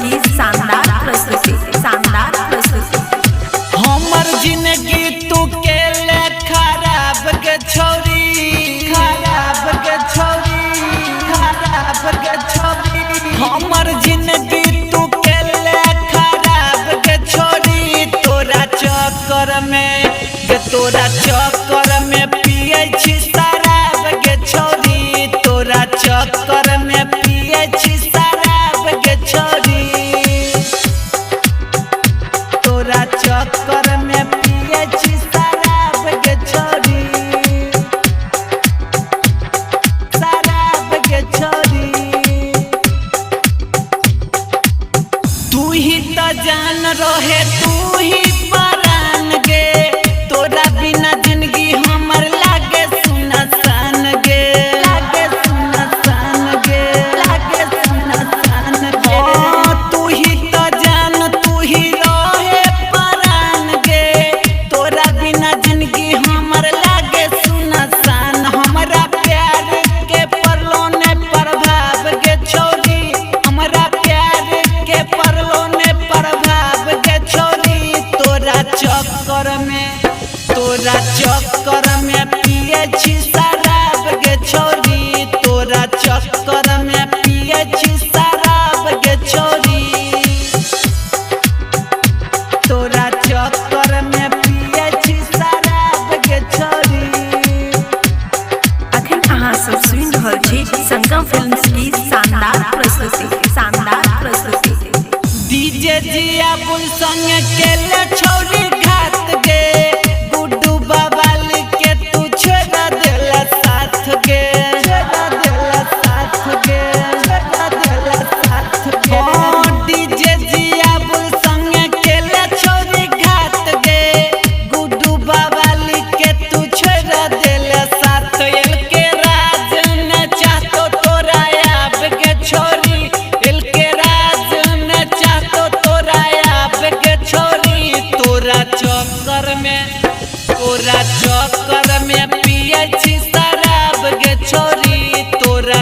की शानदार प्रस्तुति हमर जिंदगी तू के ले खराब के छोरी हमर जिंदगी तू के ले खराब के छोरी तोरा चक्कर में पिए छी शराब के छोरी तोरा चक्कर में पिए छी शराब के छोरी तोरा चक्कर में पिए छी शराब के छोरी तू ही तो जान रहे तू ही परान गे तोरा बिना जिंदगी हमर लागे सुनसान गे तू ही तो जान तू ही रहे परान गे तोरा बिना जिंदगी हमर लागे सुनसान हमरा प्यार के परलो ने प्रभाव के छोरी हमरा प्यार के परलो ने प्रभाव के छोरी तोरा चक्कर में पिए छी शराब के छोरी तोरा चक्कर में पिए छी शराब के छोरी तोरा चक्कर में पिए छी शराब के छोरी अखन अहाँ सब सुनि रहल छी संगम फिल्म्स की शानदार प्रस्तुति डीजे जिया बुल संग केले छोरी घात गे गुड्डू बवाली के तू छोड़ा देला साथ गे डीजे जिया बुल संग केले छोरी घात गे गुड्डू बवाली के तू छोड़ा देला साथ एल के राज न चाहतो तोरा आब के छोरी एल के राज न चाहतो तोरा आब के छोरी तोरा चक्कर में पिए छी शराब के छोरी तोरा